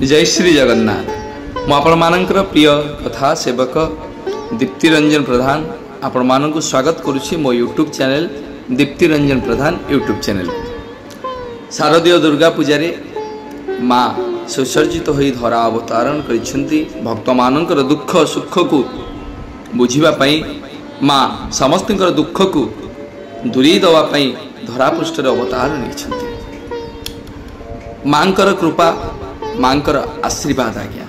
जय श्री जगन्नाथ। मु आपण मानकर प्रिय कथा सेवक दीप्ति रंजन प्रधान आपण मानक स्वागत करुछि मो यूट्यूब चैनल दीप्ति रंजन प्रधान यूट्यूब चैनल। शारदीय दुर्गा पूजा माँ सुसर्जित होई धरा अवतारण करिसेंती। भक्त मानकर दुख सुख को बुझिबा पई माँ समस्तकर दुख को दूरी दवा पई धरा पृष्ठ अवतारण नहीं। मांकर कृपा मांकर आशीर्वाद आज्ञा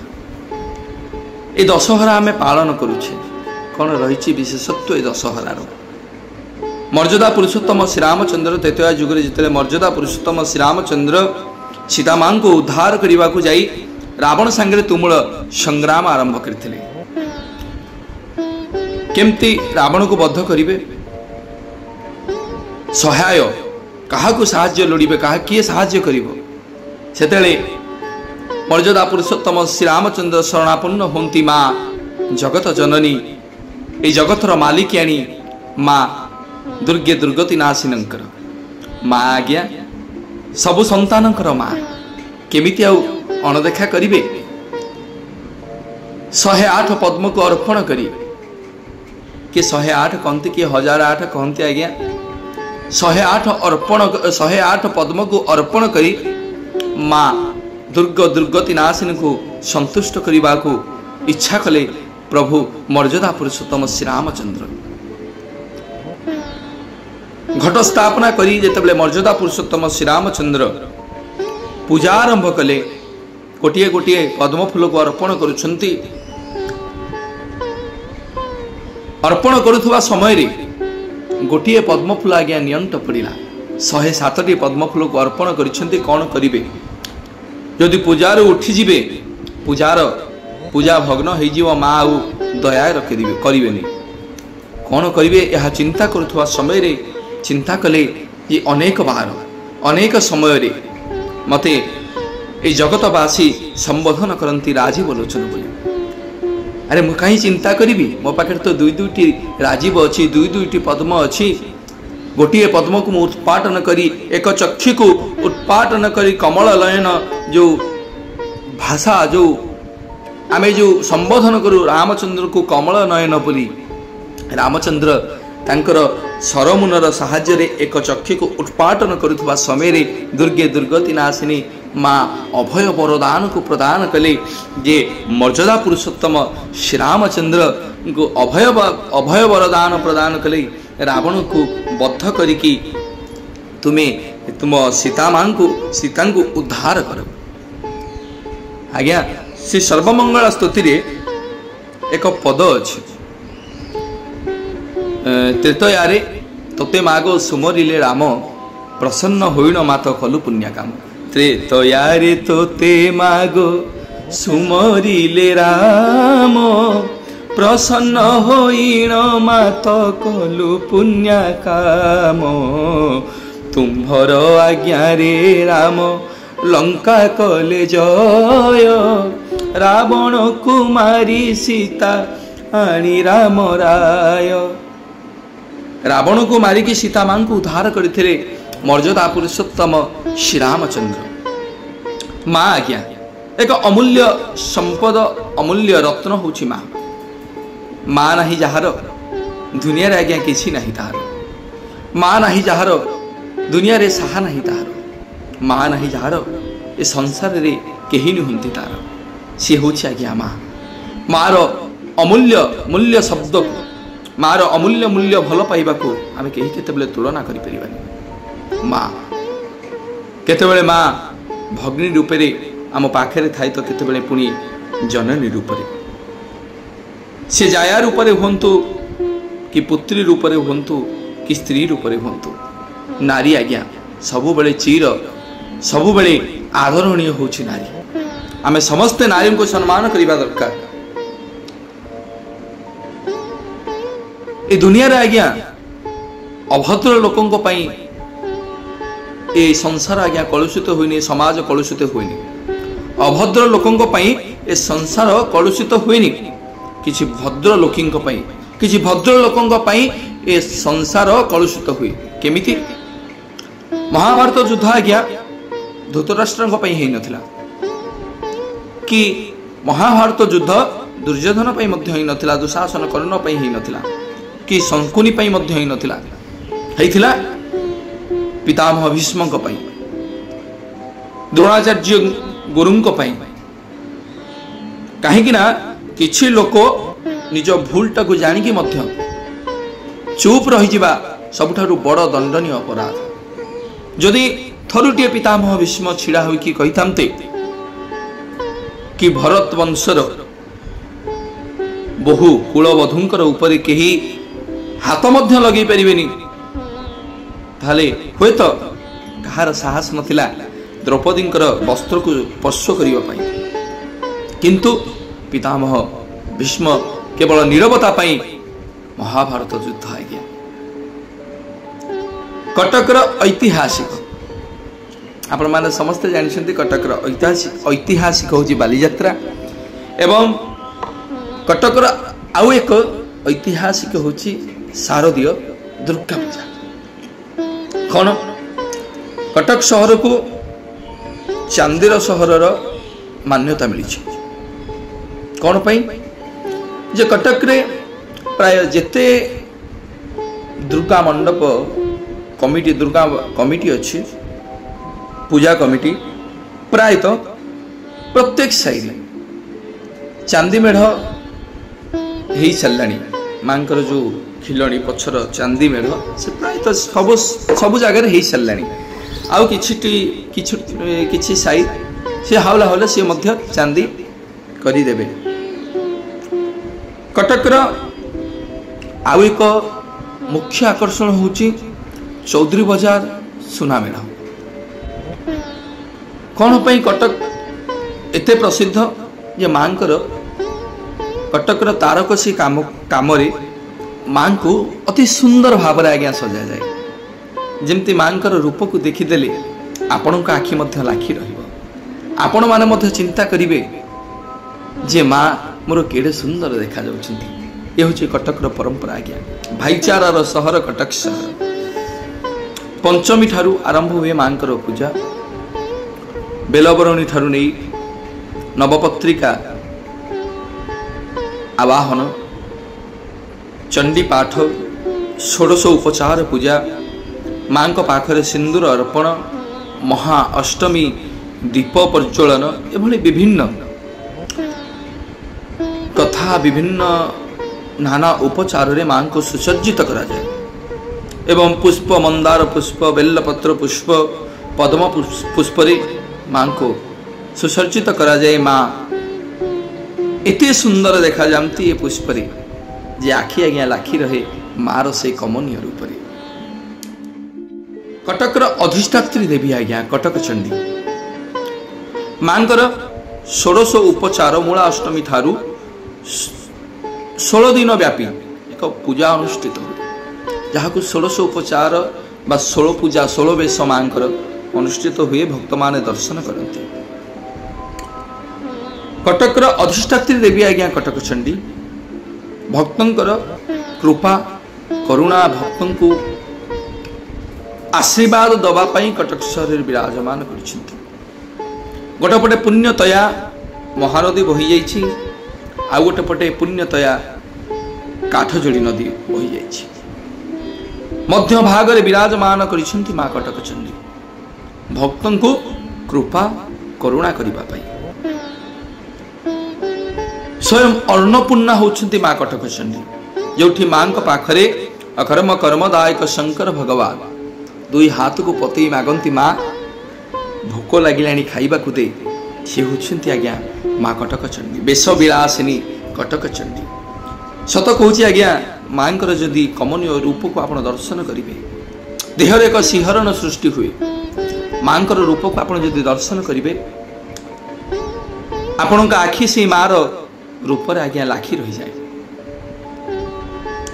ये दशहरा आम पालन करुचे। कौन रही विशेषत्व ये दशहरार मर्यादा पुरुषोत्तम श्रीरामचंद्र तृतीय जुगे जिते मर्यादा पुरुषोत्तम श्रीरामचंद्र सीता मां को उद्धार करने को जाई रावण सांगे तुमुल संग्राम आरंभ करथिले। केमती रावण को बद्ध करिवे, सहाय काहाकू साहाय्य लोड़िबे, काहा किए साहाय्य करिवो। सेतेले मर्यादा पुरुषोत्तम श्रीरामचंद्र शरणापन्न होती माँ जगत जननी ए जगतर मालिकियाणी माँ दुर्गे दुर्गति नाशिनंकर माँ आज्ञा सबु संतानकर माँ केमिति आउ अणदेखा करिवे। 108 पद्म को अर्पण करी कि 108 कहते कि 1008 कहते आज्ञा 108 पद्म को अर्पण करी माँ दुर्गति नाशिनी को संतुष्ट करने को इच्छा कले प्रभु मर्यादा पुरुषोत्तम श्रीरामचंद्र। घट स्थापना करी जेतेबेले मर्यादा पुरुषोत्तम श्रीरामचंद्र पूजा आरंभ कले गोटे गोटे पद्म फूल को अर्पण करुछंती। अर्पण करुवा समय रे गोटे पद्म फूल आज्ञा नियंट पड़ा। 107 पद्म फूल को अर्पण करिसेंती। कौन करिवे जदि पूजार उठिଯିवे पूजा भग्न हो माँ आउ दया रखिदिवे करेनि। कौन करिवे यह चिंता करुवा समय रे चिंता कले ये अनेक बार अनेक समय रे मते ए जगतवासी संबोधन करती राजीव लोचन बोली। अरे मु कहीं चिंता करी मो पाखे तो दुई दुईटी राजीव अच्छी दुई दुईटी पद्म अच्छी। गोटे पद्म को उत्पाटन करी एक चक्षु को उत्पाटन करी कमल लयन जो भाषा जो आमे जो संबोधन करू रामचंद्र को कमल नयन बोली। रामचंद्र तांकर सरमुनर साहाय्य रे एक चक्षु को उत्पाटन करुवा समय रे दुर्गे दुर्गति नाशिनी माँ अभय वरदान को प्रदान कले। जे मर्यादा पुरुषोत्तम श्रीरामचंद्र को अभय वरदान प्रदान कले। रावण को बद्ध करिकी तुम सीता को उद्धार कर। आज्ञा श्री सर्वमंगल स्तुति रे एक पद अच्छी त्रेतयारे तोते मागो सुमरिले राम प्रसन्न होइण मात कलु पुण्य काम। त्रेतयारे तोते मागो सुमरिले राम प्रसन्न होइण मात कलु पुण्य काम। तुम्भर आज्ञा रे राम लंका कले जय रावण कुमारी सीता आनी राम राय। रावण को मारिकी सीता मां को उद्धार करथिले मर्यादा पुरुषोत्तम श्रीरामचंद्र। माँ आज्ञा एक अमूल्य संपद अमूल्य रत्न होची माँ। माँ नहीं जहार दुनिया रे आज्ञा किछि नहीं तार। माँ नहीं जहार दुनिया रे साहा नहीं तार। माँ नहीं जहार ए संसार रे केही नुहंती तार। सी होची आज्ञा माँ। मार अमूल्य मूल्य शब्द मार अमूल्य मूल्य भल पाइबा को आमे केही केतेबेले तुलना करि परिबानी। माँ केतेबेले माँ भग्नी रूपे रे आम पाखरे थाई तो केतेबेले पुनी जननी रूपरे से जाया रूपरे हुंतु कि पुत्री रूपरे हुंतु कि स्त्री रूपरे हुंतु नारी आज्ञा सबु बेले चीर सबु बेले आदरणीय होछि नारी। आमे समस्ते नारी को सम्मान करिबा दरकार। ए दुनिया रे आज्ञा अभद्र लोकों पाई ए संसार आज्ञा कलुषित होइनी, समाज कलुषित होइनी। अभद्र लोकों पाई ए संसार कलुषित होइनी, किछि भद्र लोकिंक पाई किछि भद्र लोकों पाई ए संसार कलुषित हुए। केमिति महाभारत युद्ध आज्ञा धृतराष्ट्र हेई नथिला। कि महाभारत युद्ध दुर्योधन पई मध्य होई नथिला, दुशासन कर्ण पई होई नथिला, कि शंकुनी पई मध्य होई नथिला, हेइथिला पितामह भीष्मक पई, द्रोणाचार्य गुरुंक पई। कहीं ना किछि लोक निज भूलटा को जानिकी मध्य चुप रही जिबा सबुठारु बड़ दंडनीय अपराध। जदि थरुटिए पितामह भीष्म छिड़ा होइकी कहितांते कि भरत वंशर बहु कुलवधुंकर उपरे केही हाथ मध्य लगे परिबेनी, ताले हुए तो कहार साहस नथिला द्रौपदींकर वस्त्र को स्पर्श करिवा पई, किंतु पितामह भीष्म केवल नीरवता पाई महाभारत युद्ध आ गया। कटकर ऐतिहासिक आपण माने समस्त जानछन्ती, कटकर ऐतिहासिक होची बालीयात्रा एवं कटकर आउ एक ऐतिहासिक होची शारदीय दुर्गा पूजा। कौन कटक सहर को चांदीर सहरर मान्यता मिली कौन पाई जे कटक रे प्राय जेते दुर्गा मंडप कमिटी दुर्गा कमिटी अच्छी पूजा कमिटी प्राय तो प्रत्येक साइड चांदी मेढ़ हो साराणी मांकर जो खिलणी पछर चांदी मेढ़ से प्राय तो सब जगह हो साराणी। आउ किछि साइड से हावला हावला सी मध्य चांदी करदेवे। कटकर आउ एक मुख्य आकर्षण होची चौधरी बाजार सुना मेढ़। कौन पई कटक एते प्रसिद्ध जे मांकर कटकर तारकसी काम मां को अति सुंदर भाव आज्ञा सजा जाए। जमती मांकर रूप को देखीदेले आपण आखि मध्य लाखी रहिबो, आपण माने मध्य चिंता करिवे जे मां मोर केड़े सुंदर देखा जाउछंती। ये होची कटकर परंपरा आज्ञा। भाईचारार सहर कटक सहर। पंचमी ठारू आरंभ हुए मांकर पूजा, बेलबरणी ठारू नहीं नवपत्रिका आवाहन, चंडी पाठ, षोडश उपचार पूजा, मां पाखरे सिंदूर अर्पण, महा अष्टमी दीप प्रज्वलन एभली विभिन्न तथा विभिन्न नाना उपचार रे मां को सुसज्जित करा जाए एवं पुष्प मंदार पुष्प बेलपत्र पुष्प पद्म पुष्प रे मां को सुसज्जित करा जाए। मां एते सुंदर देखा जाती ये पुष्प रे जे आखि आज्ञा लाखी रहे मार से कमनीय रूप रे। कटकर अधिष्ठात्री देवी आज्ञा कटक चंडी मांकर षोडश उपचार मूला अष्टमी ठारू 16 दिन व्यापी एक पूजा अनुष्ठित हुए, जहाँ को 16 उपचार बा 16 पूजा 16 बेश मांकर अनुष्ठित हुए, भक्त माने दर्शन करते। कटकर अधिष्ठात्री देवी आज्ञा कटक चंडी भक्तंकर कृपा करुणा भक्तों को आशीर्वाद दबा पाई कटक सहर विराजमान कर। गोटेपटे पुण्यतया महानदी बही जाइछि, आ गोटे पटे पुण्यतया काठजोड़ी नदी बही जाइछि। मध्य भाग रे विराजमान करिसेंति मां कटक चंडी भक्तों को कृपा करुणा करिबा पाई। स्वयं अन्नपूर्णा होउछंति मां कटक चंडी, जोठी मां को पाखरे अकर्म कर्मदायक शंकर भगवान दुई हाथ को पतई मागंती मां भोक लगिलानी खाइबा को दे, से होउछंति आज्ञा मां कटक चंडी बेश विलासिनी कटक चंडी। सत कहूची आज्ञा मांकर जदि कमनीय रूप को आपण दर्शन करिवे, देहर एक सिहरण सृष्टि हुए। मांकर रूप को आपण जदि दर्शन करिवे, आपण का आखि से मार रूप रे आज्ञा लाखी रही जाए।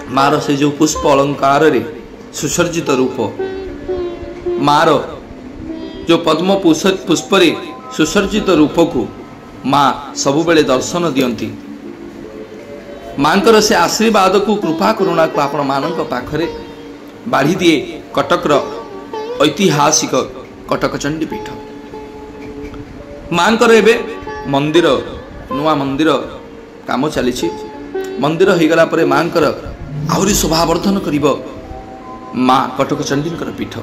मार से जो पुष्प अलंकार रे सुसर्जित रूप, मार जो पद्म पुष्प रे सुसर्जित रूप को मां सबुबेले दर्शन दियंती। मांकर से आशीर्वाद को कृपा करुणा को आपण मानक पाखरे बाढ़ी दिए कटकर ऐतिहासिक कटक चंडी पीठ। मांकर एबे मंदिर नुआ मंदिर काम चली मंदिर हो गला पर माँ आहरी शोभावर्धन कर माँ कटक चंडी पीठ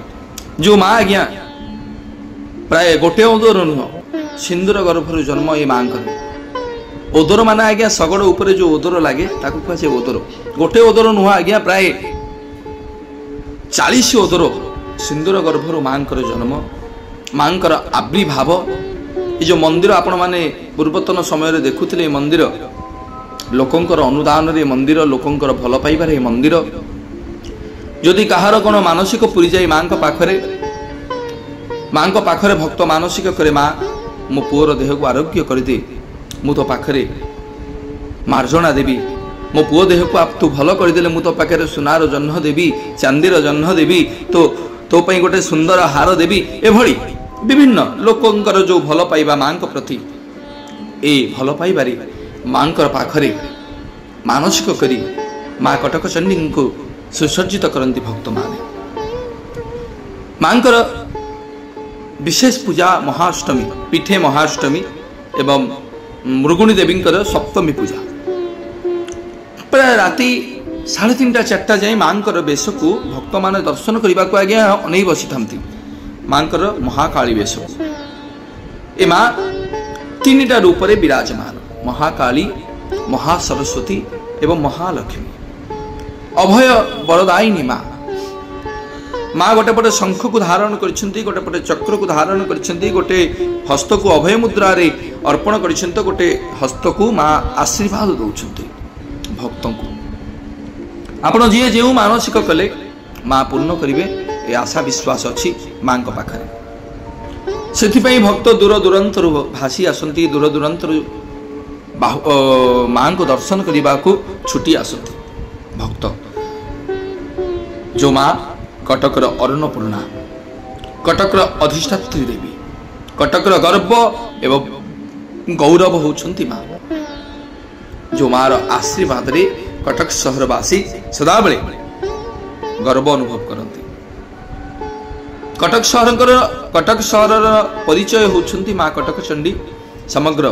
जो माँ आज्ञा प्राय गोटे ओदर नुह सिंदूर गर्भर जन्म ये माँ ओदर मान आज्ञा शगड़ उपर जो ओदर लगे कहुए ओदर गोटे ओदर नुह आज्ञा प्राय 40 ओदर सिंदूर गर्भर माँ जन्म माँ आविर्भाव ये जो मंदिर आपण मैंने पूर्वतन समय देखुले मंदिर लोकंकर अनुदान रे मंदिर लोकंकर भल पाइबार ये मंदिर जदि कहार कौन मानसिक पूरी जाए माँ पाखरे भक्त मानसिक करे माँ मो पुअर देह को आरोग्य करदे मु तो पाखरे मार्जना देवी मो पुओ देह को आप तू भल करदे मु तो पाखे सुनार जन्ह देवी चांदीर जन्ह देवी तो पई गोटे सुंदर हार देवी एभली विभिन्न लोकंकर जो भल पाइबा माँ प्रति ए भल पाइबारे माँ पाखरे मानसिक करी माँ कटक चंडी को सुसज्जित करती भक्त माने माँ विशेष पूजा महाअष्टमी पीठे महाअष्टमी एवं मृगुणी देवी सप्तमी पूजा प्राय राति 3:30 4टा जाए माँ बेश को भक्त मान दर्शन करने को आज्ञा अनै बसी था माँ महाकाली वेश ए माँ 3टा रूप में विराजमान महाकाली महासरस्वती एवं महालक्ष्मी अभय बरदायिनी माँ माँ गोटे पटे शंख को धारण करछंती गोटे पटे चक्र को धारण करछंती गोटे हस्त को अभय मुद्रा रे अर्पण करछंती गोटे हस्त को माँ आशीर्वाद दौछंती भक्तों को आपण जी जो मानसिक कले माँ पूर्ण करिवे ए आशा विश्वास अच्छी माँ पाखरे से भक्त दूर दूरांतर भासी आसती दूर दूरांतर माँ को दर्शन करने को छुटी आसती भक्त जो माँ कटकर अन्नपूर्णा कटकर अधिष्ठात्री देवी कटकर गर्व एवं गौरव होती माँ जो माँ आशीर्वाद रे कटक सहरवासी सदाबले गर्व अनुभव करती कटक सहर परिचय होती माँ कटक चंडी समग्र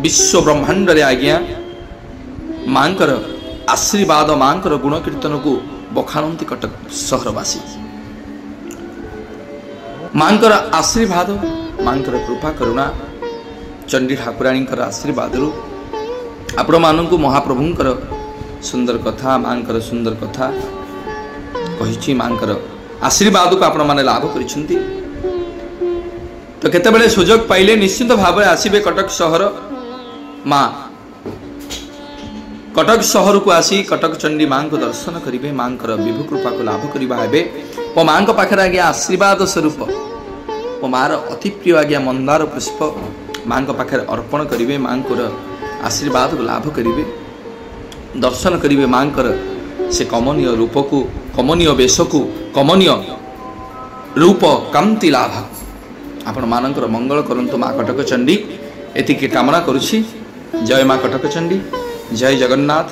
विश्व ब्रह्मांड रे आज्ञा माँ आशीर्वाद माँ गुण कीर्तन को बखाणती कटक सहरवासी माँ आशीर्वाद माँ कृपा करुणा चंडी ठाकुराणी आशीर्वाद आपण मानू महाप्रभुंकर सुंदर कथा माँ सुंदर कथा कही माँ आशीर्वाद को आपण मैंने लाभ करिसेंती तो केतेबेले सुजोग पाइले निश्चित भाव आसीबे कटक सहर माँ कटक सहर को आसी कटक चंडी माँ को दर्शन करेंगे माँ विभु कृपा को लाभ करवा हे मो माँ पाखे आज्ञा आशीर्वाद स्वरूप मो माँ अति प्रिय आज्ञा मंदार पुष्प माँ पाखे अर्पण करेंगे माँ को आशीर्वाद को लाभ करेंगे दर्शन करेंगे माँ से कमनीय रूप को कमनीय वेश को कमनीय रूप कांति लाभ आपण मानकर मंगल करंतु माँ कटक चंडी एतिके कामना करुछि। जय माँ कटक चंडी जय जगन्नाथ।